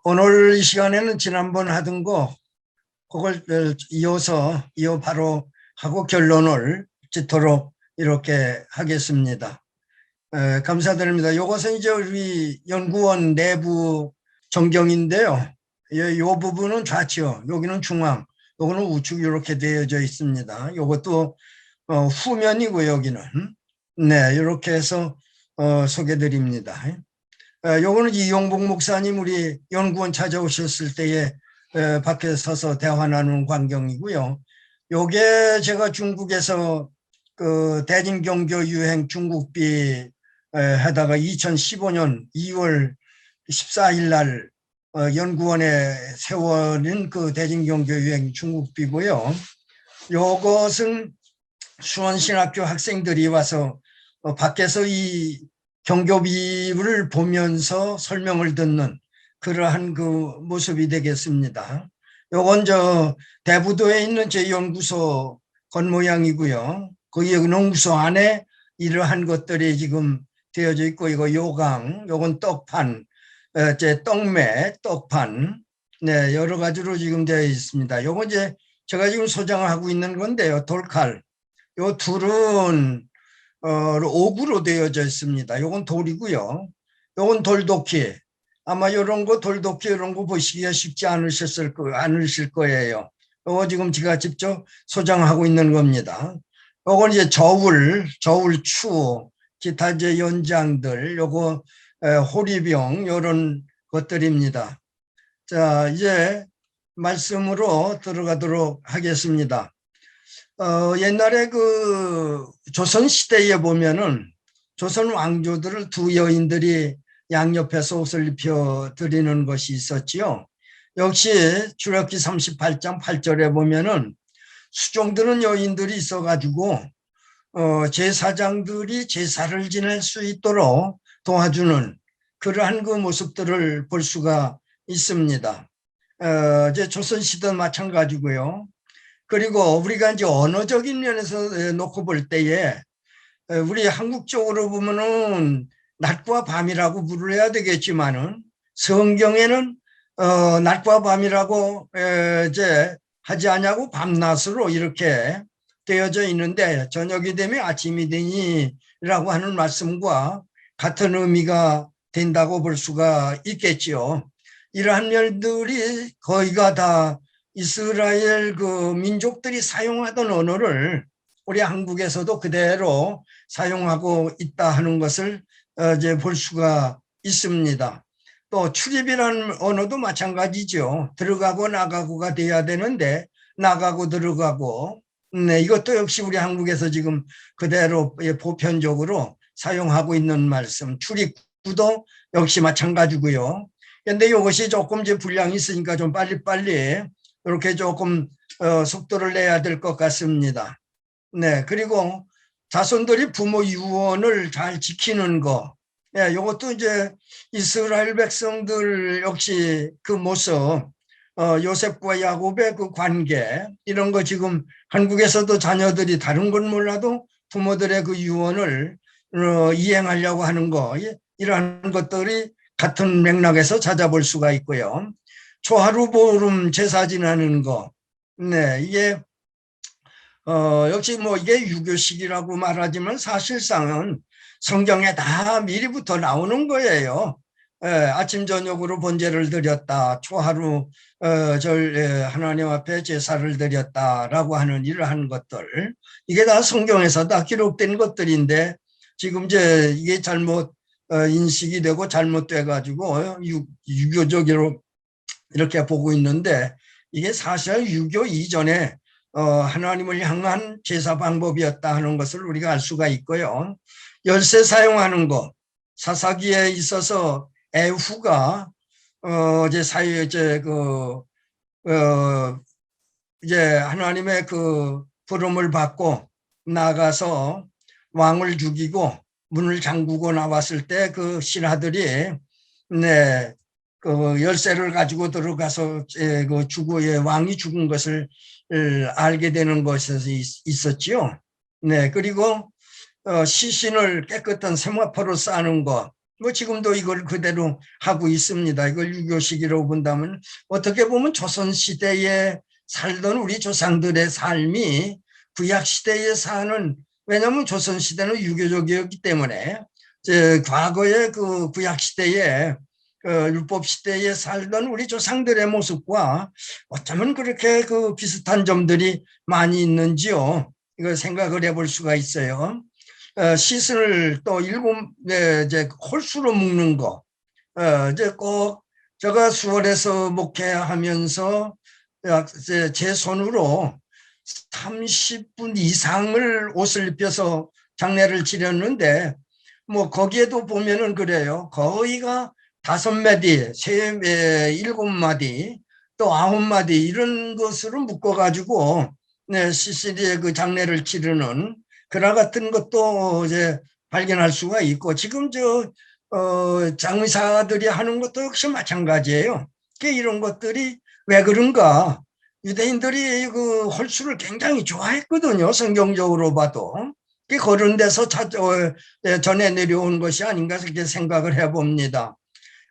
오늘 이 시간에는 지난번 하던 그걸 이어 바로 하고 결론을 짓도록 이렇게 하겠습니다. 감사드립니다. 이것은 이제 우리 연구원 내부 전경인데요. 이 부분은 좌측, 여기는 중앙, 여기는 우측 이렇게 되어져 있습니다. 이것도 후면이고 여기는 네 이렇게 해서 소개드립니다. 요거는 이용복 목사님 우리 연구원 찾아오셨을 때에 밖에 서서 대화 나누는 광경이고요. 요게 제가 중국에서 그 대진경교 유행 중국비 하다가 2015년 2월 14일 날 연구원에 세워진 그 대진경교 유행 중국비고요. 요것은 수원신학교 학생들이 와서 밖에서 이 경교비를 보면서 설명을 듣는 그러한 그 모습이 되겠습니다. 요건 대부도에 있는 제 연구소 겉모양이고요. 그 연구소 안에 이러한 것들이 지금 되어져 있고, 이거 요강, 요건 떡판, 제 떡매, 떡판, 네, 여러 가지로 지금 되어 있습니다. 요건 제가 지금 소장을 하고 있는 건데요. 돌칼. 요 둘은 옥으로 되어져 있습니다. 요건 돌이고요. 요건 돌도끼. 아마 요런 거 돌도끼 이런 거 보시기가 쉽지 않으실 거예요. 요거 지금 제가 직접 소장하고 있는 겁니다. 요건 이제 저울추, 기타 이제 연장들, 요거 호리병 요런 것들입니다. 자, 이제 말씀으로 들어가도록 하겠습니다. 옛날에 그 조선시대에 보면은 조선 왕조들을 두 여인들이 양옆에서 옷을 입혀 드리는 것이 있었지요. 역시 출애굽기 38장 8절에 보면은 수종드는 여인들이 있어가지고 제사장들이 제사를 지낼 수 있도록 도와주는 그러한 그 모습들을 볼 수가 있습니다. 이제 조선시대 마찬가지고요. 그리고 우리가 이제 언어적인 면에서 놓고 볼 때에 우리 한국적으로 보면은 낮과 밤이라고 부르야 되겠지만은 성경에는 낮과 밤이라고 이제 하지 않냐고 밤낮으로 이렇게 되어져 있는데 저녁이 되면 아침이 되니라고 하는 말씀과 같은 의미가 된다고 볼 수가 있겠지요. 이러한 면들이 거의가 다 이스라엘 그 민족들이 사용하던 언어를 우리 한국에서도 그대로 사용하고 있다 하는 것을 이제 볼 수가 있습니다. 또 출입이라는 언어도 마찬가지죠. 들어가고 나가고가 돼야 되는데 나가고 들어가고, 네, 이것도 역시 우리 한국에서 지금 그대로 보편적으로 사용하고 있는 말씀. 출입구도 역시 마찬가지고요. 그런데 이것이 조금 이제 분량이 있으니까 좀 빨리빨리 이렇게 조금 속도를 내야 될 것 같습니다. 네, 그리고 자손들이 부모 유언을 잘 지키는 거. 네, 이것도 이제 이스라엘 백성들 역시 그 모습, 요셉과 야곱의 그 관계, 이런 거 지금 한국에서도 자녀들이 다른 건 몰라도 부모들의 그 유언을 이행하려고 하는 거, 이러한 것들이 같은 맥락에서 찾아볼 수가 있고요. 초하루 보름 제사 지내는 거, 네, 이게 역시 뭐 이게 유교식이라고 말하지만 사실상은 성경에 다 미리부터 나오는 거예요. 아침 저녁으로 번제를 드렸다, 초하루 하나님 앞에 제사를 드렸다라고 하는 이러한 것들, 이게 다 성경에서 다 기록된 것들인데 지금 이제 이게 잘못 인식이 되고 잘못돼 가지고 유교적으로 이렇게 보고 있는데, 이게 사실 유교 이전에 하나님을 향한 제사 방법이었다 하는 것을 우리가 알 수가 있고요. 열쇠 사용하는 것, 사사기에 있어서 에후가 이제 하나님의 그 부름을 받고 나가서 왕을 죽이고 문을 잠그고 나왔을 때 그 신하들이 네, 그 열쇠를 가지고 들어가서 그 왕이 죽은 것을 알게 되는 것이 있었지요. 네, 그리고 시신을 깨끗한 세마포로 싸는 것, 뭐 지금도 이걸 그대로 하고 있습니다. 이걸 유교식이라고 본다면 어떻게 보면 조선시대에 살던 우리 조상들의 삶이 구약시대에 사는, 왜냐하면 조선시대는 유교적이었기 때문에 과거의 그 구약시대에 율법시대에 살던 우리 조상들의 모습과 어쩌면 그렇게 그 비슷한 점들이 많이 있는지요. 이거 생각을 해볼 수가 있어요. 시순을 또 일곱, 이제 홀수로 묶는 거, 이제 꼭 제가 수월에서 목회하면서 제 손으로 30분 이상을 옷을 입혀서 장례를 치렀는데, 뭐 거기에도 보면은 그래요. 거의가 5마디, 일곱 마디, 또 9마디 이런 것으로 묶어가지고 네, 시시리에 그 장례를 치르는 그라 같은 것도 이제 발견할 수가 있고, 지금 장의사들이 하는 것도 역시 마찬가지예요. 이런 것들이 왜 그런가? 유대인들이 그 홀수를 굉장히 좋아했거든요. 성경적으로 봐도. 그런 데서 전해 내려온 것이 아닌가 그렇게 생각을 해봅니다.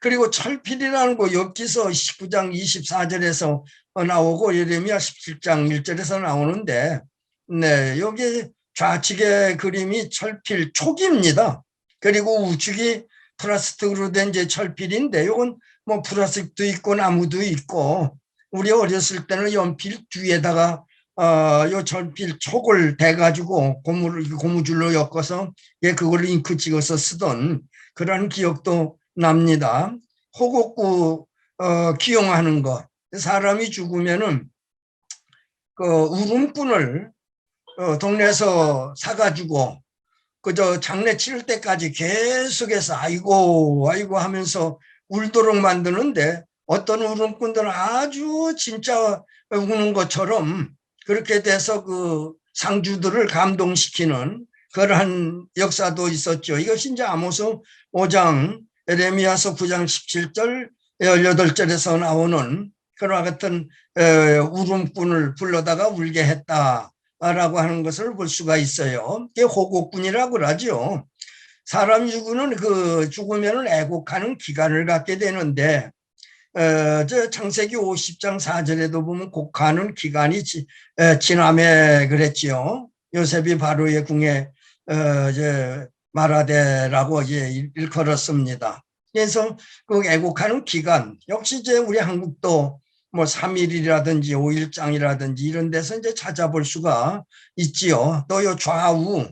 그리고 철필이라는 거 욥기서 19장 24절에서 나오고 예레미야 17장 1절에서 나오는데, 네, 여기 좌측의 그림이 철필 촉입니다. 그리고 우측이 플라스틱으로 된 이제 철필인데, 이건 뭐 플라스틱도 있고 나무도 있고, 우리 어렸을 때는 연필 뒤에다가 요 철필 촉을 대가지고 고무줄로 엮어서 그걸 잉크 찍어서 쓰던 그런 기억도 납니다. 호곡구 기용하는 것. 사람이 죽으면은 그 울음꾼을 동네에서 사가지고 그저 장례 치를 때까지 계속해서 아이고 아이고 하면서 울도록 만드는데, 어떤 울음꾼들은 아주 진짜 우는 것처럼 그렇게 돼서 그 상주들을 감동시키는 그러한 역사도 있었죠. 이것이 이제 아모스 5장, 에레미야서 9장 17절, 18절에서 나오는 그와 같은 울음꾼을 불러다가 울게 했다라고 하는 것을 볼 수가 있어요. 이게 호곡군이라고 그러죠. 사람 죽으면 애곡하는 기간을 갖게 되는데, 저 창세기 50장 4절에도 보면 곡하는 기간이 지남에 그랬지요. 요셉이 바로의 궁에 마라데라고 이제 일컬었습니다. 그래서 그 애곡하는 기간 역시 이제 우리 한국도 뭐 3일이라든지 5일장이라든지 이런 데서 이제 찾아볼 수가 있지요. 또 요 좌우,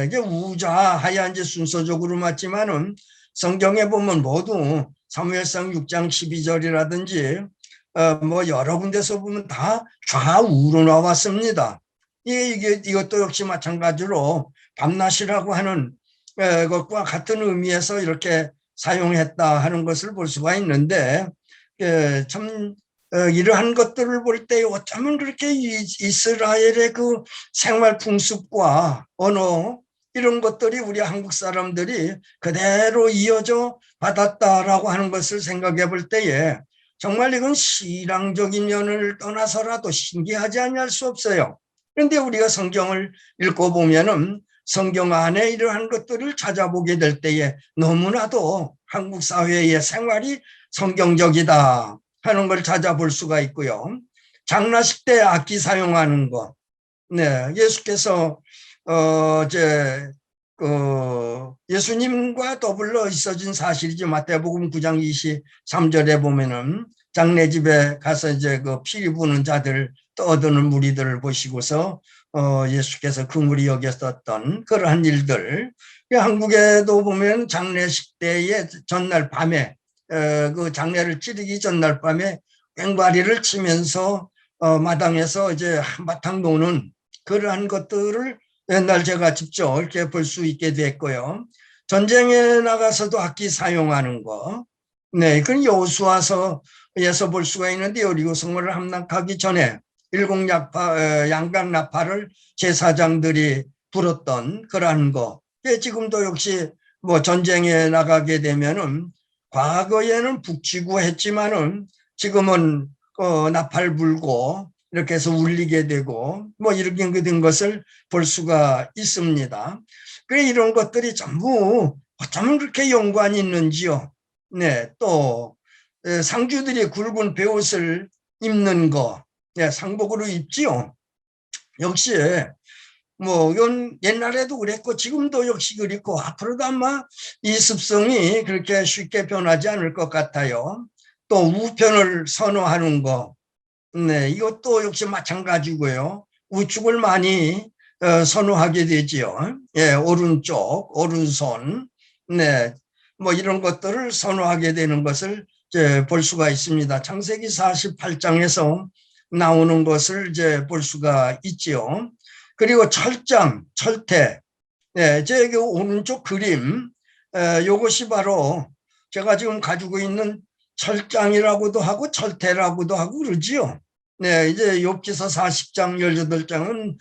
이게 우좌하야 이제 순서적으로 맞지만은 성경에 보면 모두 사무엘상 6장 12절이라든지 뭐 여러 군데서 보면 다 좌우로 나왔습니다. 이것도 역시 마찬가지로 밤낮이라고 하는 것과 같은 의미에서 이렇게 사용했다 하는 것을 볼 수가 있는데, 참 이러한 것들을 볼 때 어쩌면 그렇게 이스라엘의 그 생활 풍습과 언어 이런 것들이 우리 한국 사람들이 그대로 이어져 받았다라고 하는 것을 생각해 볼 때에 정말 이건 신앙적인 면을 떠나서라도 신기하지 않을 수 없어요. 그런데 우리가 성경을 읽고 보면은 성경 안에 이러한 것들을 찾아보게 될 때에 너무나도 한국 사회의 생활이 성경적이다 하는 걸 찾아볼 수가 있고요. 장례식 때 악기 사용하는 것. 네, 예수께서 이제 예수님과 더불어 있어진 사실이죠. 마태복음 9장 23절에 보면은 장례집에 가서 이제 그 피 부는 자들 떠드는 무리들을 보시고서 예수께서 그물이 여겼었던 그러한 일들. 한국에도 보면 장례식 때의 전날 밤에 그 장례를 치르기 전날 밤에 꽹과리를 치면서 마당에서 이제 한바탕 노는 그러한 것들을 옛날 제가 직접 이렇게 볼 수 있게 됐고요. 전쟁에 나가서도 악기 사용하는 거. 네, 그건 여호수아서에서 볼 수가 있는데, 여리고 성을 함락하기 전에 양각 나팔을 제사장들이 불었던 그러한 거. 지금도 역시 뭐 전쟁에 나가게 되면은 과거에는 북치고 했지만은 지금은 나팔 불고 이렇게 해서 울리게 되고 뭐 이렇게 된 것을 볼 수가 있습니다. 그래 이런 것들이 전부 어쩌면 그렇게 연관이 있는지요. 네, 또 상주들이 굵은 베옷을 입는 거, 네, 상복으로 입지요. 역시 뭐 옛날에도 그랬고 지금도 역시 그렇고 앞으로도 아마 이 습성이 그렇게 쉽게 변하지 않을 것 같아요. 또 우편을 선호하는 거, 네, 이것도 역시 마찬가지고요. 우측을 많이 선호하게 되지요. 예, 오른쪽, 오른손, 네, 뭐 이런 것들을 선호하게 되는 것을 이제 볼 수가 있습니다. 창세기 48장에서 나오는 것을 이제 볼 수가 있지요. 그리고 철장, 철퇴, 네, 제 오른쪽 그림, 이것이 바로 제가 지금 가지고 있는 철장이라고도 하고 철퇴라고도 하고 그러지요. 네, 이제 욥기서 40장, 18장은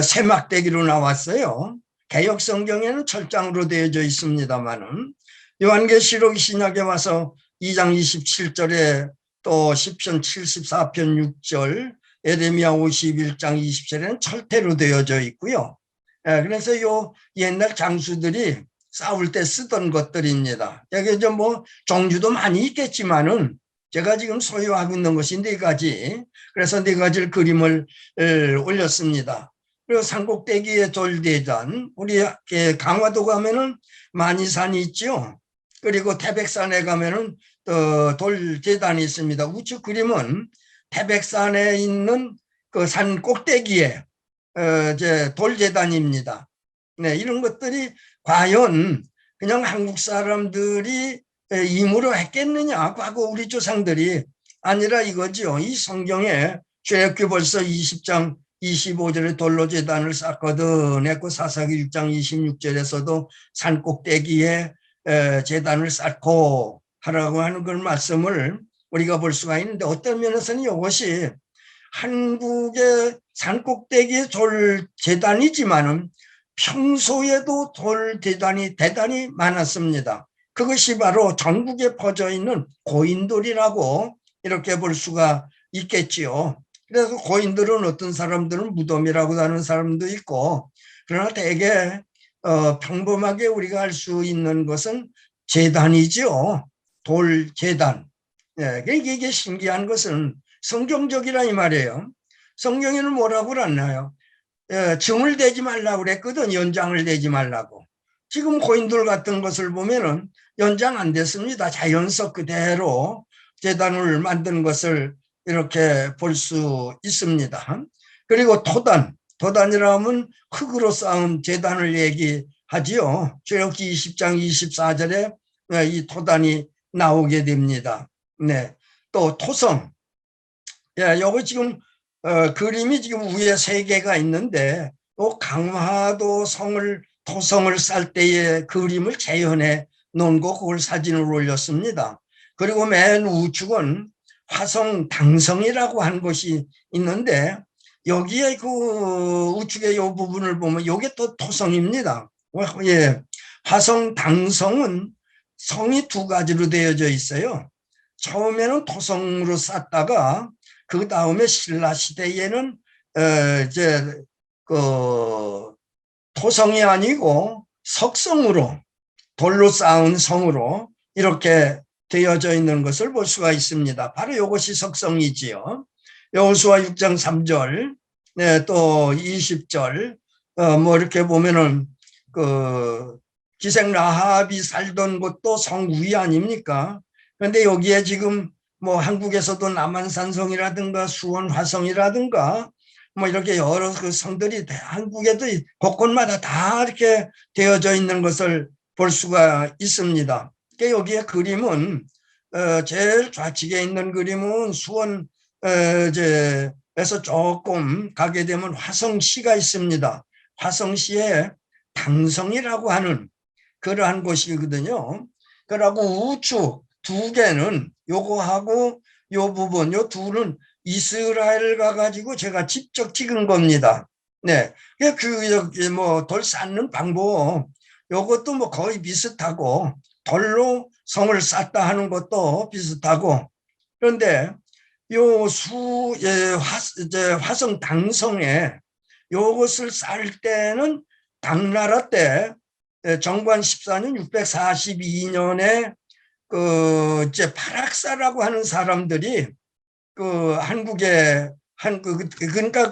세막대기로 나왔어요. 개역 성경에는 철장으로 되어져 있습니다만은 요한계시록 신약에 와서 2장 27절에 또 시편 74편 6절, 에레미야 51장 20절에는 철퇴로 되어져 있고요. 그래서 요 옛날 장수들이 싸울 때 쓰던 것들입니다. 여기 이제 뭐 종류도 많이 있겠지만은 제가 지금 소유하고 있는 것이 네 가지. 그래서 네 가지를 그림을 올렸습니다. 그리고 산꼭대기의 돌대단, 우리 강화도 가면은 만이산이 있죠. 그리고 태백산에 가면은 돌대단이 있습니다. 우측 그림은 태백산에 있는 그 산 꼭대기에 이제 돌재단입니다. 네, 이런 것들이 과연 그냥 한국 사람들이 임으로 했겠느냐, 과거 우리 조상들이 아니라 이거죠. 이 성경에 출애굽기 벌써 20장 25절에 돌로 제단을 쌓거든 했고 사사기 6장 26절에서도 산 꼭대기에 제단을 쌓고 하라고 하는 그 말씀을 우리가 볼 수가 있는데 어떤 면에서는 이것이 한국의 산꼭대기의 돌 재단이지만은 평소에도 돌 재단이 대단히 많았습니다. 그것이 바로 전국에 퍼져 있는 고인돌이라고 이렇게 볼 수가 있겠지요. 그래서 고인들은 어떤 사람들은 무덤이라고 하는 사람도 있고, 그러나 대개 평범하게 우리가 알 수 있는 것은 재단이지요. 돌 재단. 예, 이게 신기한 것은 성경적이라 이 말이에요. 성경에는 뭐라고 그랬나요? 증을 대지 말라고 그랬거든. 연장을 대지 말라고. 지금 고인돌 같은 것을 보면은 연장 안 됐습니다. 자연석 그대로 제단을 만든 것을 이렇게 볼 수 있습니다. 그리고 토단이라 하면 흙으로 쌓은 제단을 얘기하지요. 출애굽기 20장 24절에 이 토단이 나오게 됩니다. 네. 또 토성. 예, 요거 지금 그림이 지금 위에 세 개가 있는데 요 강화도 성을 토성을 쌀 때의 그림을 재현해 놓은 거 그걸 사진을 올렸습니다. 그리고 맨 우측은 화성 당성이라고 한 것이 있는데 여기에 그 우측의 요 부분을 보면 이게 또 토성입니다. 예, 화성 당성은 성이 두 가지로 되어져 있어요. 처음에는 토성으로 쌓다가 그 다음에 신라 시대에는 이제 그 토성이 아니고 석성으로 돌로 쌓은 성으로 이렇게 되어져 있는 것을 볼 수가 있습니다. 바로 이것이 석성이지요. 여호수아 6장 3절, 네, 또 20절, 뭐 이렇게 보면은 그 기생 라합이 살던 곳도 성 위 아닙니까? 그런데 여기에 지금 뭐 한국에서도 남한산성이라든가 수원 화성이라든가 뭐 이렇게 여러 그 성들이 한국에도 곳곳마다 다 이렇게 되어져 있는 것을 볼 수가 있습니다. 그러니까 여기에 그림은 제일 좌측에 있는 그림은 수원 에서 조금 가게 되면 화성시가 있습니다. 화성시에 당성이라고 하는 그러한 곳이거든요. 그러고 우측 두 개는 요거하고 요 부분, 요 둘은 이스라엘 가가지고 제가 직접 찍은 겁니다. 네. 뭐 돌 쌓는 방법, 요것도 뭐 거의 비슷하고, 돌로 성을 쌓다 하는 것도 비슷하고, 그런데 요 화성 당성에 요것을 쌓을 때는 당나라 때 정관 14년 642년에 이제 파락사라고 하는 사람들이 한국에 그러니까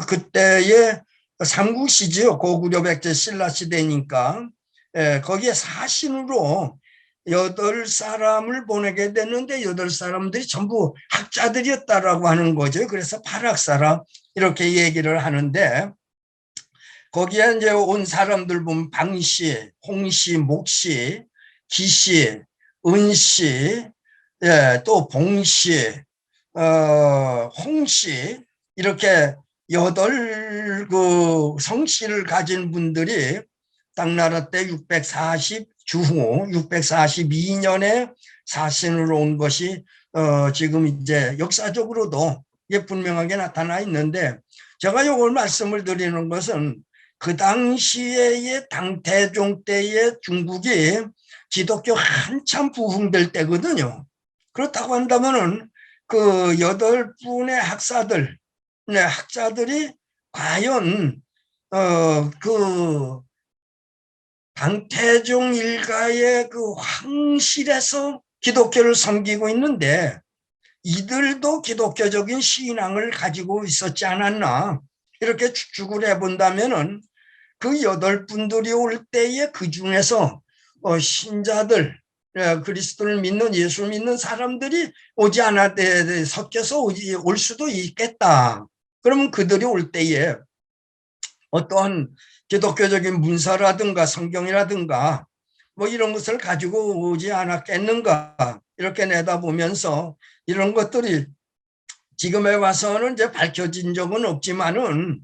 그때의 삼국시지요. 고구려 백제 신라 시대니까 거기에 사신으로 8사람을 보내게 됐는데 8사람들이 전부 학자들이었다라고 하는 거죠. 그래서 파락사라 이렇게 얘기를 하는데 거기에 이제 온 사람들 보면 방씨, 홍씨, 목씨, 기씨, 은씨, 또 봉씨, 홍씨 이렇게 8 성씨를 가진 분들이 당나라 때 주후 642년에 사신으로 온 것이 지금 이제 역사적으로도 이게 분명하게 나타나 있는데 제가 이걸 말씀을 드리는 것은 그 당시에의 당태종 때의 중국이 기독교 한참 부흥될 때거든요. 그렇다고 한다면은 그 8분의 학사들, 학자들이 과연 그 당태종 일가의 그 황실에서 기독교를 섬기고 있는데 이들도 기독교적인 신앙을 가지고 있었지 않았나 이렇게 추측을 해본다면은 그 8분들이 올 때에 그 중에서 신자들 그리스도를 믿는 예수 믿는 사람들이 오지 않았대 섞여서 올 수도 있겠다. 그러면 그들이 올 때에 어떠한 기독교적인 문서라든가 성경이라든가 뭐 이런 것을 가지고 오지 않았겠는가 이렇게 내다보면서 이런 것들이 지금에 와서는 이제 밝혀진 적은 없지만은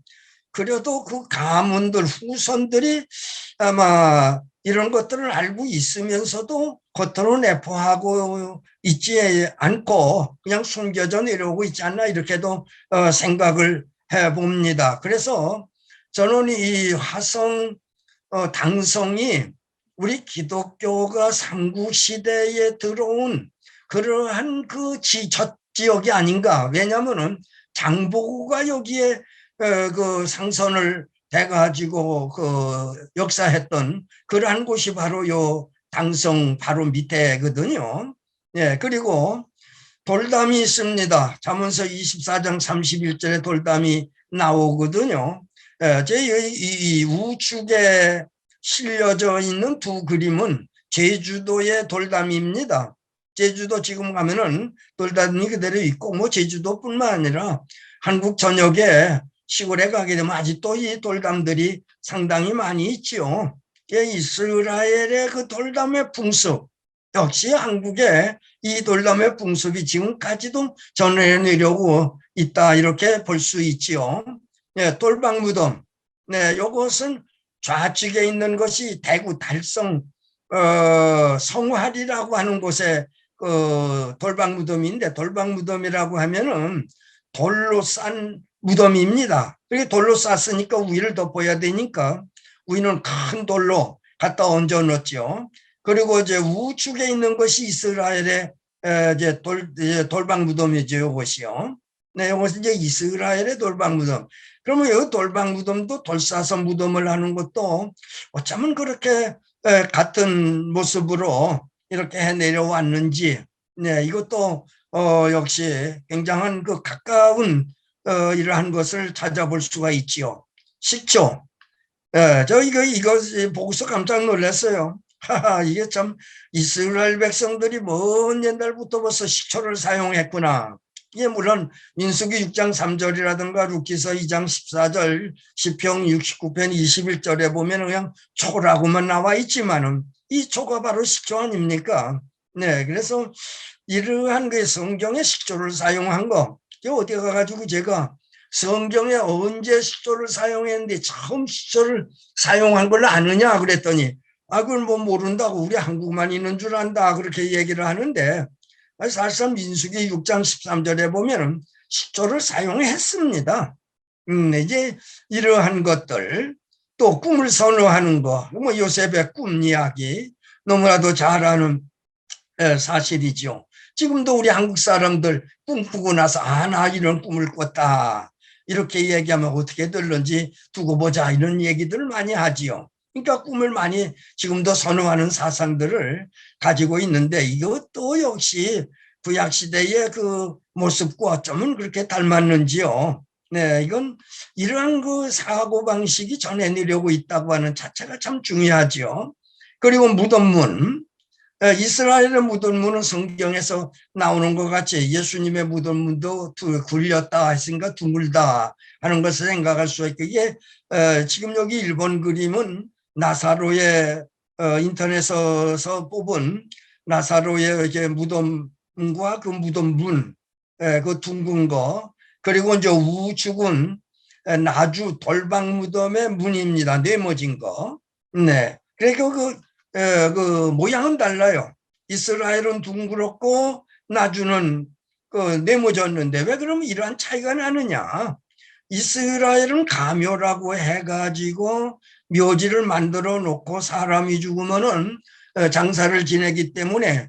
그래도 그 가문들 후손들이 아마 이런 것들을 알고 있으면서도 겉으로 내포하고 있지 않고 그냥 숨겨져 내려오고 있지 않나 이렇게도 생각을 해봅니다. 그래서 저는 이 화성 당성이 우리 기독교가 삼국시대에 들어온 그러한 그 지역이 아닌가. 왜냐하면은 장보고가 여기에 그 상선을 돼가지고 그 역사했던 그러한 곳이 바로 요 당성 바로 밑에거든요. 예, 그리고 돌담이 있습니다. 잠언서 24장 31절에 돌담이 나오거든요. 이 우측에 실려져 있는 두 그림은 제주도의 돌담입니다. 제주도 지금 가면은 돌담이 그대로 있고 뭐 제주도뿐만 아니라 한국 전역에 시골에 가게 되면 아직도 이 돌담들이 상당히 많이 있지요. 이스라엘의 그 돌담의 풍습 역시 한국의 이 돌담의 풍습이 지금까지도 전해내려고 있다 이렇게 볼 수 있지요. 네, 돌방무덤. 네, 이것은 좌측에 있는 것이 대구 달성 성활이라고 하는 곳에 돌방무덤인데 돌방무덤이라고 하면은 돌로 싼 무덤입니다. 그게 돌로 쌌으니까 위를 덮어야 되니까 위는 큰 돌로 갖다 얹어 놓죠. 그리고 이제 우측에 있는 것이 이스라엘의 이제 돌방 무덤이죠, 이것이요. 네, 이것은 이제 이스라엘의 돌방 무덤. 그러면 이 돌방 무덤도 돌 싸서 무덤을 하는 것도 어쩌면 그렇게 같은 모습으로 이렇게 해 내려왔는지, 네, 이것도 역시 굉장한 그 가까운 이러한 것을 찾아볼 수가 있지요. 식초. 저 이거 보고서 깜짝 놀랐어요. 이게 참 이스라엘 백성들이 먼 옛날부터 벌써 식초를 사용했구나. 이게 물론 민수기 6장 3절이라든가 룻기서 2장 14절, 시편 69편 21절에 보면 그냥 초라고만 나와 있지만은 이 초가 바로 식초 아닙니까? 네, 그래서 이러한 그 성경에 식초를 사용한 거, 어디 가가지고 제가 성경에 언제 식초를 사용했는데 처음 식초를 사용한 걸 아느냐 그랬더니 그걸 뭐 모른다고 우리 한국만 있는 줄 안다 그렇게 얘기를 하는데 사실상 민수기 6장 13절에 보면 식초를 사용했습니다. 이제 이러한 것들 또 꿈을 선호하는 거, 뭐 요셉의 꿈 이야기 너무나도 잘 아는 사실이죠. 지금도 우리 한국 사람들 꿈꾸고 나서 나 이런 꿈을 꿨다 이렇게 얘기하면 어떻게 들는지 두고 보자 이런 얘기들을 많이 하지요. 그러니까 꿈을 많이 지금도 선호하는 사상들을 가지고 있는데 이것도 역시 구약시대의 그 모습과 어쩌면 그렇게 닮았는지요. 네, 이건 이러한 그 사고방식이 전해내려고 있다고 하는 자체가 참 중요하죠. 그리고 무덤문, 이스라엘의 무덤문은 성경에서 나오는 것 같이 예수님의 무덤문도 굴렸다 했으니까 둥글다 하는 것을 생각할 수가 있고 이게 지금 여기 일본 그림은 나사로의 인터넷에서 뽑은 나사로의 이제 무덤과 그 무덤문 그 둥근 거 그리고 이제 우측은 나주 돌방 무덤의 문입니다. 네모진 거. 네. 그러니까 그 모양은 달라요. 이스라엘은 둥그렇고 나주는 그 네모졌는데 왜 그러면 이러한 차이가 나느냐? 이스라엘은 가묘라고 해가지고 묘지를 만들어 놓고 사람이 죽으면은 장사를 지내기 때문에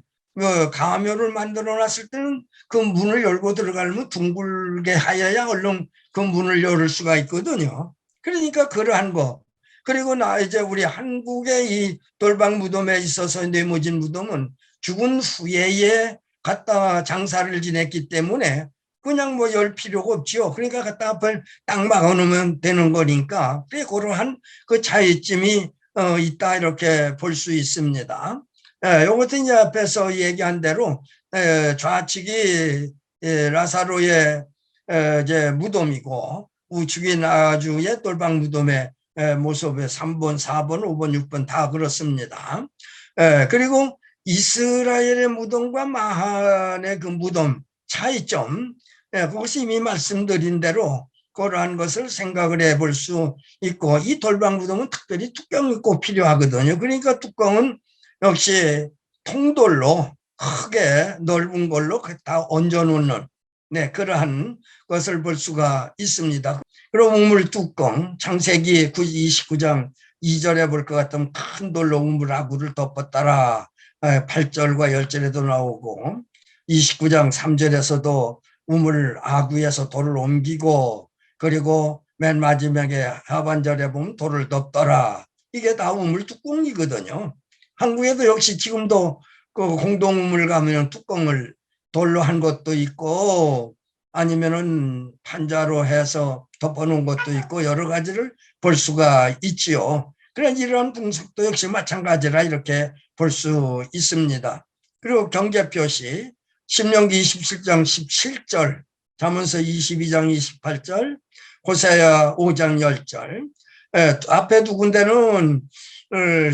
가묘를 만들어 놨을 때는 그 문을 열고 들어가려면 둥글게 하여야 얼른 그 문을 열을 수가 있거든요. 그러니까 그러한 거. 그리고 나 이제 우리 한국의 이 돌방 무덤에 있어서 네모진 무덤은 죽은 후에 갖다 장사를 지냈기 때문에 그냥 뭐 열 필요가 없지요. 그러니까 갖다 앞을 딱 막아놓으면 되는 거니까 그러한 그 차이점이 있다 이렇게 볼 수 있습니다. 요것도 이제 앞에서 얘기한 대로 좌측이 라사로의 이제 무덤이고 우측이 나주의 돌방 무덤의 모습에 3번, 4번, 5번, 6번 다 그렇습니다. 그리고 이스라엘의 무덤과 마한의 그 무덤 차이점 그것이 이미 말씀드린 대로 그러한 것을 생각을 해볼 수 있고 이 돌방 무덤은 특별히 뚜껑이 꼭 필요하거든요. 그러니까 뚜껑은 역시 통돌로 크게 넓은 걸로 다 얹어놓는 네, 그러한 것을 볼 수가 있습니다. 그리고 우물 뚜껑 창세기 29장 2절에 볼 것 같으면 큰 돌로 우물 아구를 덮었더라 8절과 10절에도 나오고 29장 3절에서도 우물 아구에서 돌을 옮기고 그리고 맨 마지막에 하반절에 보면 돌을 덮더라 이게 다 우물 뚜껑이거든요. 한국에도 역시 지금도 그 공동우물 가면 뚜껑을 돌로 한 것도 있고 아니면은 판자로 해서 덮어놓은 것도 있고 여러 가지를 볼 수가 있지요. 그런 이런 분석도 역시 마찬가지라 이렇게 볼 수 있습니다. 그리고 경계표시 신명기 27장 17절 잠언서 22장 28절 호세아 5장 10절 앞에 두 군데는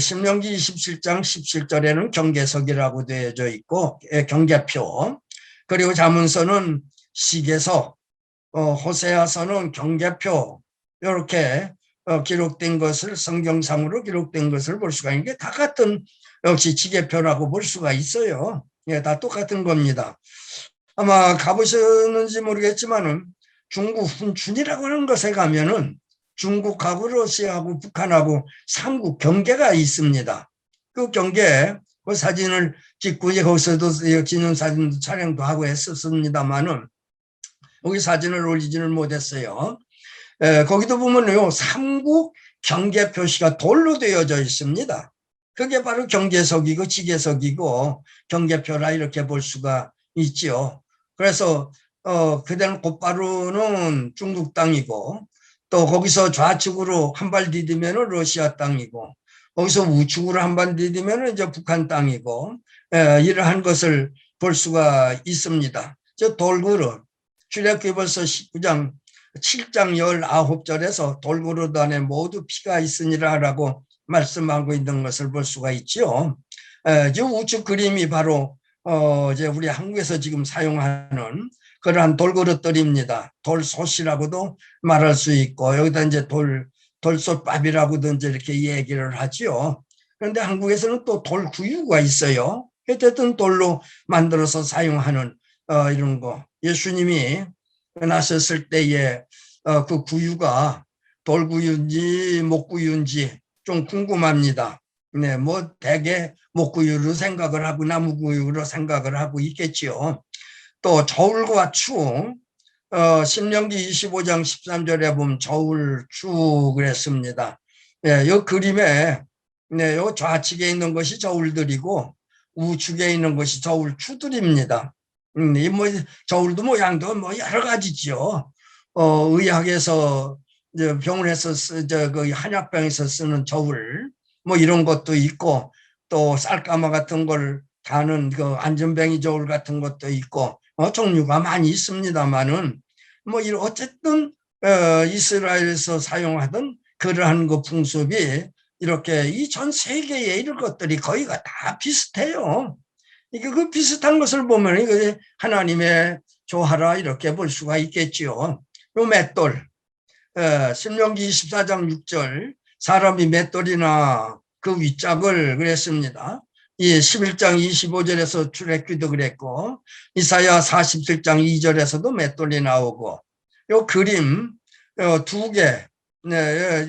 신명기 27장 17절에는 경계석이라고 되어져 있고 경계표 그리고 잠언서는 시계석 호세아서는 경계표 이렇게 기록된 것을 성경상으로 기록된 것을 볼 수가 있는 게 다 같은 역시 지계표라고 볼 수가 있어요. 예, 다 똑같은 겁니다. 아마 가보셨는지 모르겠지만은 중국 훈춘이라고 하는 것에 가면은 중국하고 러시아하고 북한하고 삼국 경계가 있습니다. 그 경계 그 사진을 찍고 거기서도 기념사진도 촬영도 하고 했었습니다만은 거기 사진을 올리지는 못했어요. 거기도 보면요 삼국 경계 표시가 돌로 되어져 있습니다. 그게 바로 경계석이고 지계석이고 경계표라 이렇게 볼 수가 있죠. 그래서 그대는 곧바로는 중국 땅이고 또 거기서 좌측으로 한 발 디디면 러시아 땅이고 거기서 우측으로 한 발 디디면 이제 북한 땅이고 이러한 것을 볼 수가 있습니다. 저 돌그릇 출애굽기서 19장 7장 19절에서 돌그릇 안에 모두 피가 있으니라 라고 말씀하고 있는 것을 볼 수가 있죠. 이 우측 그림이 바로 이제 우리 한국에서 지금 사용하는 그러한 돌그릇들입니다. 돌솥이라고도 말할 수 있고 여기다 이제 돌솥밥이라고도 이제 이렇게 얘기를 하죠. 그런데 한국에서는 또 돌구유가 있어요. 어쨌든 돌로 만들어서 사용하는 이런 거. 예수님이 나셨을 때에 그 구유가 돌구유인지 목구유인지 좀 궁금합니다. 네, 뭐 대개 목구유로 생각을 하고 나무구유로 생각을 하고 있겠지요. 또 저울과 추, 신명기 25장 13절에 보면 저울 추 그랬습니다. 예, 요 그림에 네, 요 좌측에 있는 것이 저울들이고 우측에 있는 것이 저울추들입니다. 이뭐 저울도 모양도 뭐 여러 가지죠. 의학에서 병원에서 그 한약병에서 쓰는 저울 뭐 이런 것도 있고 또 쌀가마 같은 걸 다는 그 안전뱅이 저울 같은 것도 있고 종류가 많이 있습니다만은 뭐 이런 어쨌든 이스라엘에서 사용하던 그러한 그 풍습이 이렇게 이 전 세계에 이런 것들이 거의가 다 비슷해요. 이게 그 비슷한 것을 보면 이거 하나님의 조하라 이렇게 볼 수가 있겠지요. 요 맷돌, 신명기 24장 6절 사람이 맷돌이나 그 윗짝을 그랬습니다. 이 11장 25절에서 출애굽기도 그랬고 이사야 47장 2절에서도 맷돌이 나오고 요 그림 두 개, 네,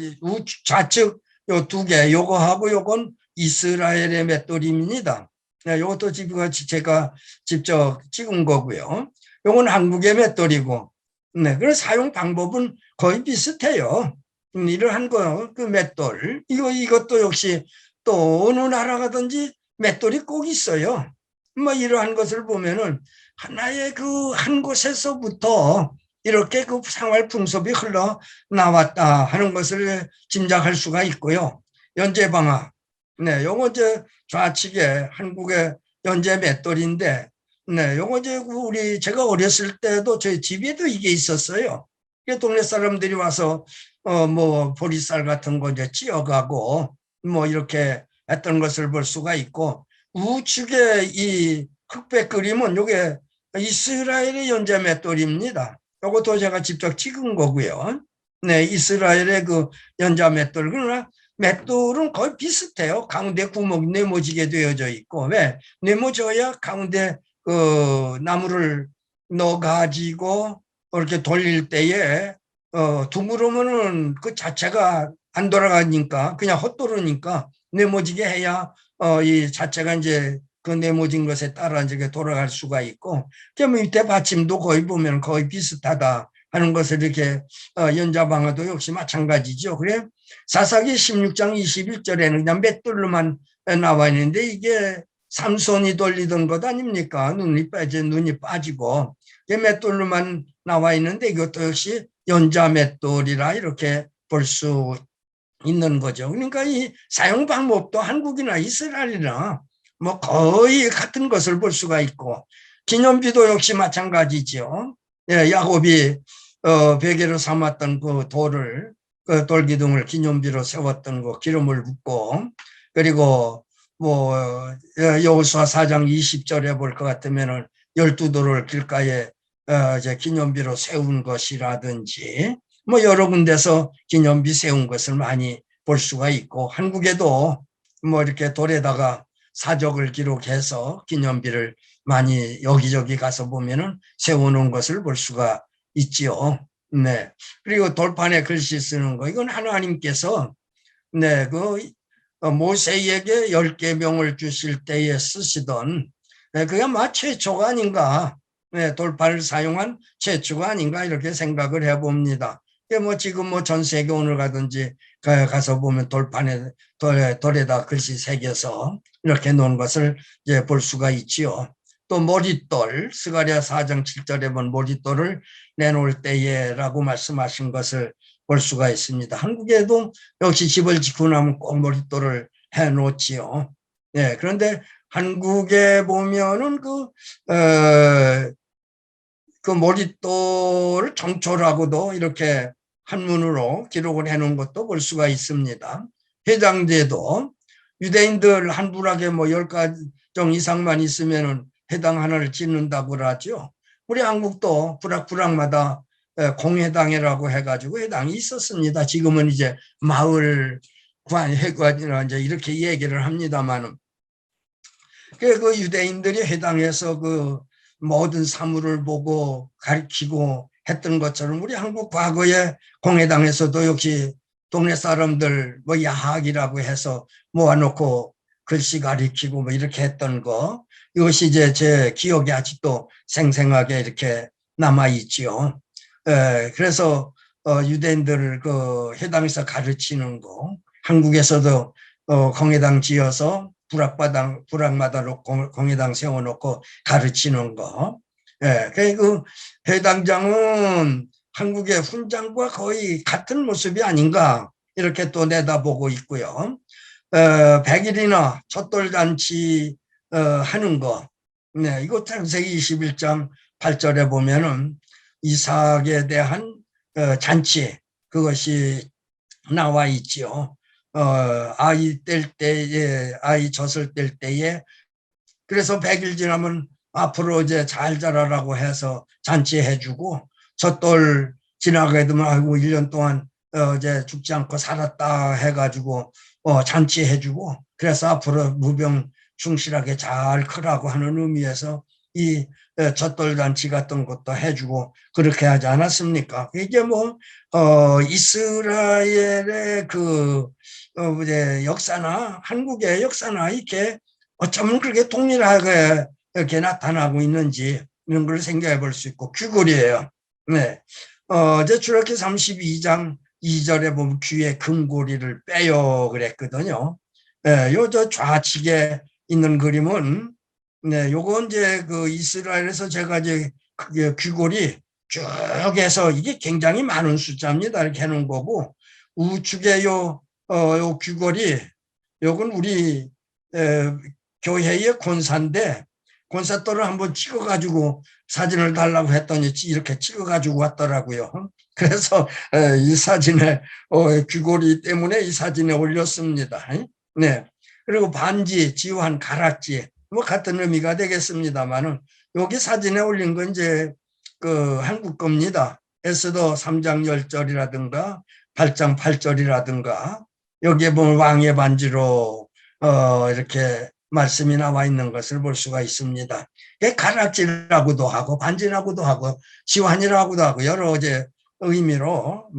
좌측 요 두 개, 요거하고 요건 이스라엘의 맷돌입니다. 네, 요것도 지금 제가 직접 찍은 거고요. 요건 한국의 맷돌이고, 네, 그래서 사용 방법은 거의 비슷해요. 이러한 거, 그 맷돌. 이것도 역시 또 어느 나라 가든지 맷돌이 꼭 있어요. 뭐 이러한 것을 보면은 하나의 그 한 곳에서부터 이렇게 그 생활 풍습이 흘러 나왔다 하는 것을 짐작할 수가 있고요. 연제방아. 네, 요거 이제 좌측에 한국의 연제 맷돌인데, 네, 요거 이제 우리 제가 어렸을 때도 저희 집에도 이게 있었어요. 동네 사람들이 와서 뭐 보리쌀 같은 거 이제 찧어가고 뭐 이렇게 했던 것을 볼 수가 있고 우측에 이 흑백 그림은 요게 이스라엘의 연제 맷돌입니다. 요것도 제가 직접 찍은 거고요. 네, 이스라엘의 그 연자 맷돌. 그러나 맷돌은 거의 비슷해요. 가운데 구멍이 네모지게 되어져 있고, 왜? 네모져야 가운데 그 나무를 넣어가지고 이렇게 돌릴 때에 둥그러면은 그 자체가 안 돌아가니까 그냥 헛돌으니까 네모지게 해야 이 자체가 이제 그 네모진 것에 따라 이제 돌아갈 수가 있고, 그러면 밑에 받침도 거의 보면 거의 비슷하다 하는 것을 이렇게 연자방아도 역시 마찬가지죠. 그래 사사기 16장 21절에는 그냥 맷돌로만 나와 있는데 이게 삼손이 돌리던 것 아닙니까? 눈이 빠지고 맷돌로만 나와 있는데 이것도 역시 연자 맷돌이라 이렇게 볼 수 있는 거죠. 그러니까 이 사용 방법도 한국이나 이스라엘이나 뭐 거의 같은 것을 볼 수가 있고 기념비도 역시 마찬가지죠. 예, 야곱이 베개로 삼았던 그 돌을 그 돌기둥을 기념비로 세웠던 거 기름을 붓고 그리고 뭐 여호수아 4장 20절에 볼 것 같으면은 12돌을 길가에 이제 기념비로 세운 것이라든지 뭐 여러 군데서 기념비 세운 것을 많이 볼 수가 있고 한국에도 뭐 이렇게 돌에다가 사적을 기록해서 기념비를 많이 여기저기 가서 보면은 세워놓은 것을 볼 수가 있지요. 네. 그리고 돌판에 글씨 쓰는 거 이건 하나님께서 네, 그 모세에게 10계명을 주실 때에 쓰시던 그게 아마 최초가 아닌가, 네, 돌판을 사용한 최초가 아닌가 이렇게 생각을 해봅니다. 뭐 지금 뭐 전 세계 오늘 가든지 가서 보면 돌판에 돌에다 글씨 새겨서 이렇게 놓은 것을 이제 볼 수가 있지요. 또 머릿돌 스가랴 4장 7절에 본 머릿돌을 내놓을 때에라고 말씀하신 것을 볼 수가 있습니다. 한국에도 역시 집을 짓고 나면 꼭 머릿돌을 해놓지요. 네, 그런데 한국에 보면은 그 머릿돌을 정초라고도 이렇게 한문으로 기록을 해놓은 것도 볼 수가 있습니다. 해당제도 유대인들 한 부락에 뭐 10가정 이상만 있으면은 해당 하나를 짓는다고 그러죠. 우리 한국도 부락마다 공회당이라고 해가지고 해당이 있었습니다. 지금은 이제 마을 회관이나 이제 이렇게 얘기를 합니다만은 그 유대인들이 해당해서 그 모든 사물을 보고 가르치고 했던 것처럼 우리 한국 과거에 공회당에서도 역시 동네 사람들 뭐 야학이라고 해서 모아놓고 글씨 가르치고 뭐 이렇게 했던 거 이것이 이제 제 기억에 아직도 생생하게 이렇게 남아 있지요. 그래서 유대인들을 그 해당에서 가르치는 거 한국에서도 공회당 지어서 부락마다 놓고 공회당 세워놓고 가르치는 거. 예, 그 회당장은 한국의 훈장과 거의 같은 모습이 아닌가 이렇게 또 내다보고 있고요. 100일이나 촛돌잔치 하는 거. 네, 이거 창세기 21장 8절에 보면은 이삭에 대한 잔치 그것이 나와 있지요. 아이 뗄 때에 아이 젖을 뗄 때에 그래서 100일 지나면 앞으로 이제 잘 자라라고 해서 잔치해주고 젖돌 지나게 되면 아이고 1년 동안 이제 죽지 않고 살았다 해가지고 잔치해주고 그래서 앞으로 무병 충실하게 잘 크라고 하는 의미에서 이 젖돌 잔치 같은 것도 해주고 그렇게 하지 않았습니까? 이게 뭐 이스라엘의 그 이제 역사나 한국의 역사나 이렇게 어쩌면 그렇게 동일하게 이렇게 나타나고 있는지 이런 걸 생각해 볼 수 있고 귀골이에요. 네. 이제 출애굽기 32장 2절에 보면 귀에 금고리를 빼요 그랬거든요. 네, 요저 좌측에 있는 그림은 네, 요거 이제 그 이스라엘에서 제가 이제 그게 귀골이 쭉 해서 이게 굉장히 많은 숫자입니다. 이렇게 해놓은 거고 우측에 요 귀골이 요건 우리 교회의 권사인데 권사또를 한번 찍어가지고 사진을 달라고 했더니 이렇게 찍어가지고 왔더라고요. 그래서 이 사진에 귀걸이 때문에 이 사진에 올렸습니다. 네. 그리고 반지, 지환, 가락지 뭐 같은 의미가 되겠습니다만은 여기 사진에 올린 건 이제 그 한국 겁니다. 에스더 3장 10절이라든가 8장 8절이라든가 여기에 보면 왕의 반지로 이렇게 말씀이 나와 있는 것을 볼 수가 있습니다. 가락지라고도 하고 반지라고도 하고 지환이라고도 하고 여러 이제 의미로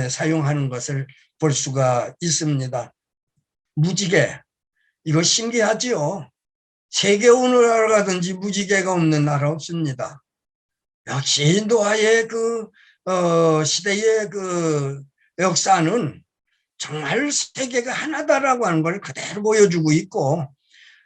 사용하는 것을 볼 수가 있습니다. 무지개 이거 신기하지요. 세계 어느 나라 가든지 무지개가 없는 나라 없습니다. 역시 노아의 그 시대의 그 역사는 정말 세계가 하나다라고 하는 걸 그대로 보여주고 있고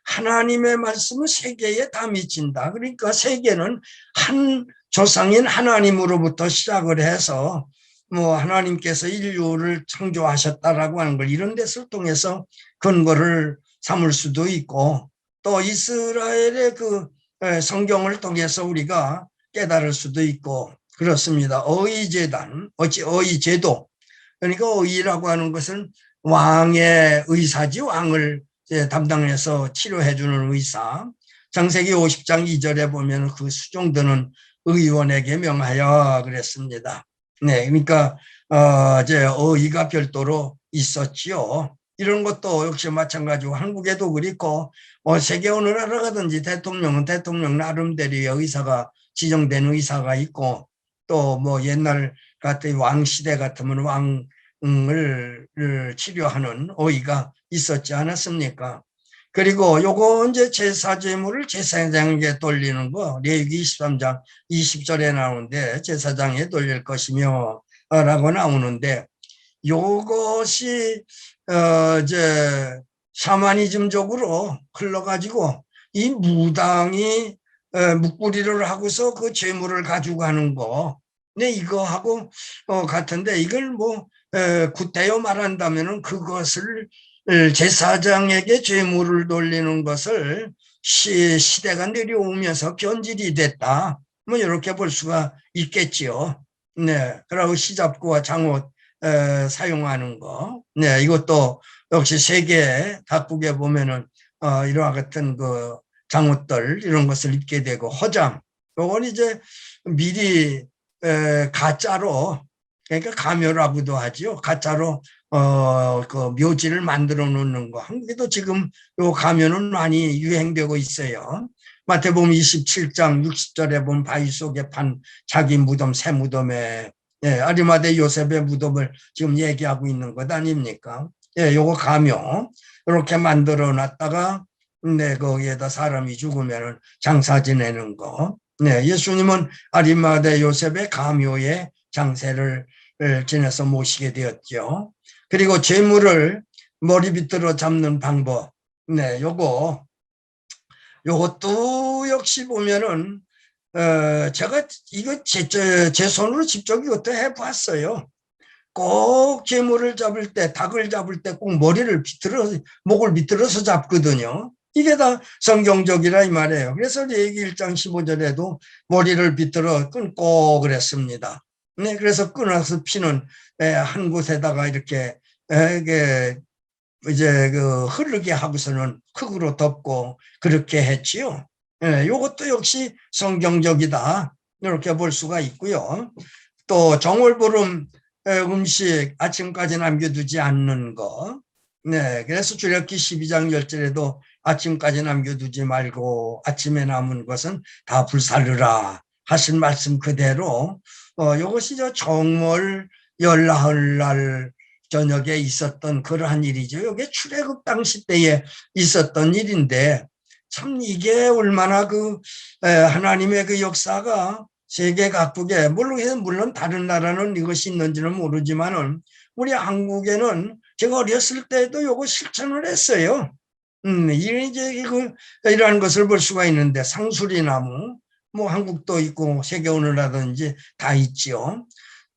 하나님의 말씀은 세계에 다 미친다. 그러니까 세계는 한 조상인 하나님으로부터 시작을 해서 뭐 하나님께서 인류를 창조하셨다라고 하는 걸 이런 데서 통해서 근거를 삼을 수도 있고 또 이스라엘의 그 성경을 통해서 우리가 깨달을 수도 있고 그렇습니다. 어의제단, 어의제도 그러니까 어의라고 하는 것은 왕의 의사지 왕을 담당해서 치료해주는 의사. 창세기 50장 2절에 보면 그 수종드는 의원에게 명하여 그랬습니다. 네, 그러니까 이제 어의가 별도로 있었지요. 이런 것도 역시 마찬가지고 한국에도 그렇고 세계 어느 나라 가든지 대통령은 대통령 나름대로의 의사가 지정된 의사가 있고 또 뭐 옛날 같은 왕 시대 같으면 왕을 치료하는 어의가 있었지 않았습니까? 그리고 요거 이제 제사 제물을 제사장에게 돌리는 거 레위기 23장 20절에 나오는데 제사장에 돌릴 것이며 라고 나오는데 요것이 이제 샤머니즘적으로 흘러가지고 이 무당이 묵구리를 하고서 그 제물을 가지고 가는 거. 네, 이거하고 같은데 이걸 뭐 구태여 말한다면은 그것을 제사장에게 제물을 돌리는 것을 시대가 내려오면서 변질이 됐다. 뭐 이렇게 볼 수가 있겠지요. 네, 그리고 시잡구와 장옷 사용하는 거. 네, 이것도 역시 세계 각국에 보면은 이와 같은 그 장옷들 이런 것을 입게 되고 허장. 요건 이제 미리 가짜로 그러니까 가묘라고도 하죠. 가짜로 그 묘지를 만들어 놓는 거. 한국에도 지금 요 가묘는 많이 유행되고 있어요. 마태복음 27장 60절에 보면 바위 속에 판 자기 무덤 새 무덤에 아리마대 요셉의 무덤을 지금 얘기하고 있는 것 아닙니까? 요거 가묘 이렇게 만들어 놨다가 거기에다 사람이 죽으면 장사 지내는 거. 예수님은 아리마대 요셉의 가묘에 장세를 지내서 모시게 되었죠. 그리고 제물을 머리 비틀어 잡는 방법. 네, 요것도 역시 보면은, 제가 이거 제 손으로 직접 이것도 해봤어요. 꼭 재물을 잡을 때, 닭을 잡을 때 꼭 목을 비틀어서 잡거든요. 이게 다 성경적이라 이 말이에요. 그래서 레위기 1장 15절에도 머리를 비틀어 끊고 그랬습니다. 네, 그래서 끊어서 피는 한 곳에다가 이렇게 이제 흐르게 하고서는 흙으로 덮고 그렇게 했지요. 이것도 역시 성경적이다. 이렇게 볼 수가 있고요. 또 정월보름 음식 아침까지 남겨두지 않는 거. 네, 그래서 출애굽기 12장 10절에도 아침까지 남겨두지 말고 아침에 남은 것은 다 불살르라 하신 말씀 그대로 이것이 저 정월 열나흘 날 저녁에 있었던 그러한 일이죠. 이게 출애굽 당시 때에 있었던 일인데 참 이게 얼마나 하나님의 그 역사가 세계 각국에 물론 다른 나라는 이것이 있는지는 모르지만은 우리 한국에는 제가 어렸을 때도 이거 실천을 했어요. 이러한 것을 볼 수가 있는데 상수리나무 뭐 한국도 있고 세계 어느라든지 다 있지요.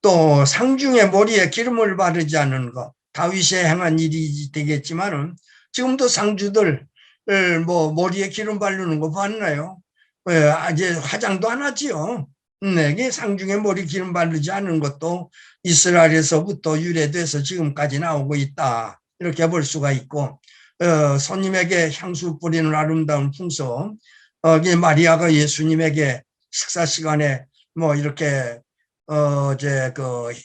또 상중에 머리에 기름을 바르지 않는 것 다윗이 행한 일이 되겠지만은 지금도 상주들 뭐 머리에 기름 바르는 거 봤나요? 아직 화장도 안 하지요. 이게 상중에 머리 기름 바르지 않은 것도 이스라엘에서부터 유래돼서 지금까지 나오고 있다. 이렇게 볼 수가 있고 손님에게 향수 뿌리는 아름다운 풍속 마리아가 예수님에게 식사 시간에 뭐 이렇게 이제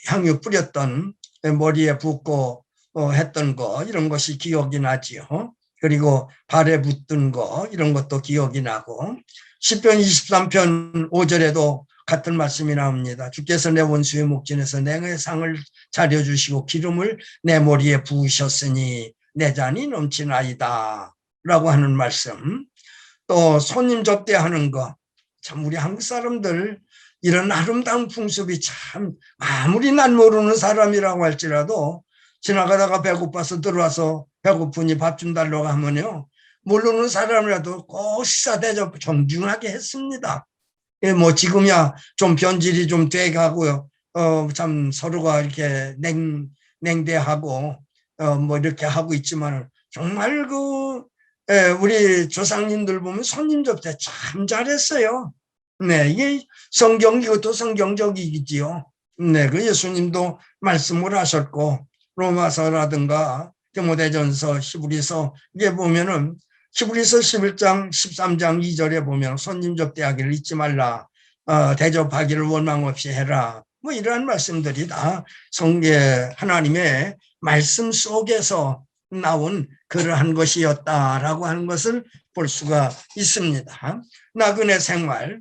향유 뿌렸던 머리에 붓고 했던 거 이런 것이 기억이 나지요. 그리고 발에 붙던 거 이런 것도 기억이 나고 시편 23편 5절에도 같은 말씀이 나옵니다. 주께서 내 원수의 목전에서 내 상을 차려주시고 기름을 내 머리에 부으셨으니 내 잔이 넘치나이다 라고 하는 말씀. 또 손님 접대하는 거 참 우리 한국 사람들 이런 아름다운 풍습이 참 아무리 난 모르는 사람이라고 할지라도 지나가다가 배고파서 들어와서 배고프니 밥 좀 달라고 하면요 모르는 사람이라도 꼭 식사 대접 정중하게 했습니다. 뭐 지금이야 좀 변질이 좀 돼가고요. 참 서로가 이렇게 냉대하고 뭐 이렇게 하고 있지만 정말 우리 조상님들 보면 손님 접대 참 잘했어요. 네, 이게 이것도 성경적이지요. 네, 그 예수님도 말씀을 하셨고 로마서라든가 디모데전서, 히브리서 이게 보면은 히브리서 11장 13장 2절에 보면 손님 접대하기를 잊지 말라. 대접하기를 원망 없이 해라. 뭐 이러한 말씀들이 다 성경 하나님의 말씀 속에서 나온 그러한 것이었다라고 하는 것을 볼 수가 있습니다. 나그네 생활,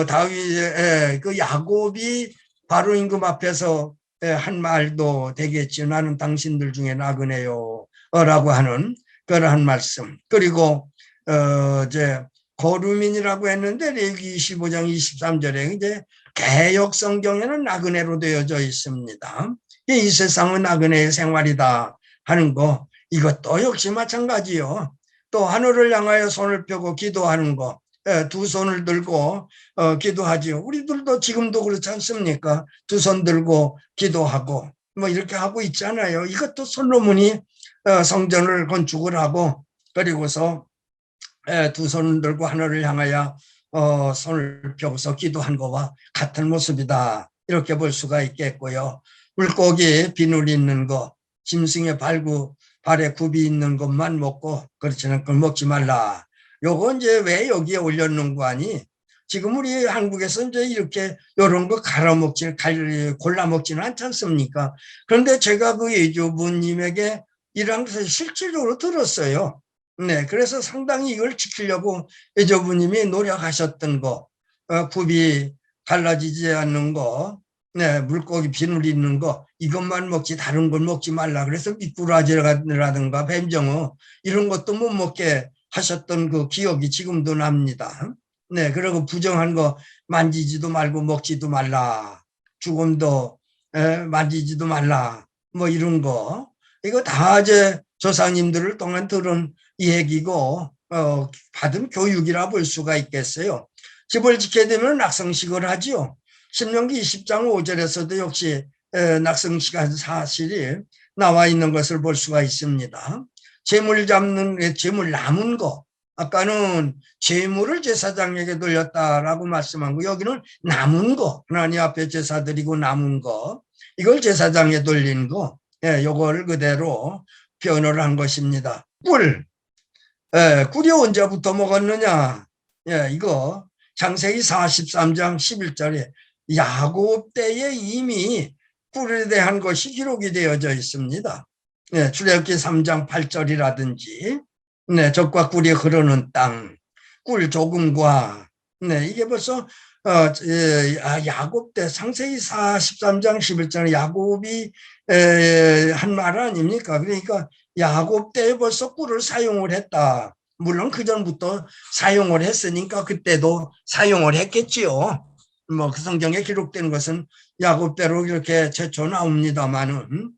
다윗의 그 야곱이 바로 임금 앞에서 한 말도 되겠지. 나는 당신들 중에 나그네요. 라고 하는 그러한 말씀. 그리고 이제 거류민이라고 했는데 레위기 25장 23절에 이제 개역 성경에는 나그네로 되어져 있습니다. 이 세상은 나그네의 생활이다 하는 거 이것도 역시 마찬가지요. 또 하늘을 향하여 손을 펴고 기도하는 거 두 손을 들고 기도하지요. 우리들도 지금도 그렇지 않습니까? 두 손 들고 기도하고 뭐 이렇게 하고 있잖아요. 이것도 솔로몬이 성전을 건축을 하고 그리고서 두 손을 들고 하늘을 향하여 손을 펴고서 기도한 것과 같은 모습이다. 이렇게 볼 수가 있겠고요. 물고기 비늘 있는 거, 짐승의 발에 굽이 있는 것만 먹고 그렇지 않은 걸 먹지 말라. 요거 이제 왜 여기에 올려놓은 거 아니? 지금 우리 한국에서 이제 이렇게 이런 거 골라 먹지는 않지 않습니까? 그런데 제가 그 예조부님에게 이런 것을 실질적으로 들었어요. 네, 그래서 상당히 이걸 지키려고 예조부님이 노력하셨던 거, 굽이 갈라지지 않는 거, 네, 물고기 비늘 있는 거, 이것만 먹지 다른 걸 먹지 말라. 그래서 미꾸라지라든가 뱀정어 이런 것도 못 먹게 하셨던 그 기억이 지금도 납니다. 네, 그리고 부정한 거 만지지도 말고 먹지도 말라. 죽음도 만지지도 말라. 뭐 이런 거. 이거 다 이제 조상님들을 동안 들은 얘기고 받은 교육이라 볼 수가 있겠어요. 집을 지켜야 되면 낙성식을 하지요. 신명기 20장 5절에서도 역시 낙성식한 사실이 나와 있는 것을 볼 수가 있습니다. 재물 잡는 재물 남은 거, 아까는 재물을 제사장에게 돌렸다라고 말씀한 거, 여기는 남은 거, 하나님 앞에 제사 드리고 남은 거, 이걸 제사장에 돌린 거, 요걸 그대로 표현을 한 것입니다. 꿀, 꿀이 언제부터 먹었느냐? 이거 창세기 43장 11절에 야곱 때에 이미 꿀에 대한 것이 기록이 되어져 있습니다. 출애굽기 3장 8절이라든지 젖과 꿀이 흐르는 땅, 꿀 조금과 이게 벌써 야곱 때 창세기 43장 11절에 야곱이 한 말 아닙니까? 그러니까 야곱 때에 벌써 꿀을 사용을 했다. 물론 그 전부터 사용을 했으니까 그때도 사용을 했겠지요. 뭐 그 성경에 기록된 것은 야곱 때로 이렇게 최초 나옵니다만은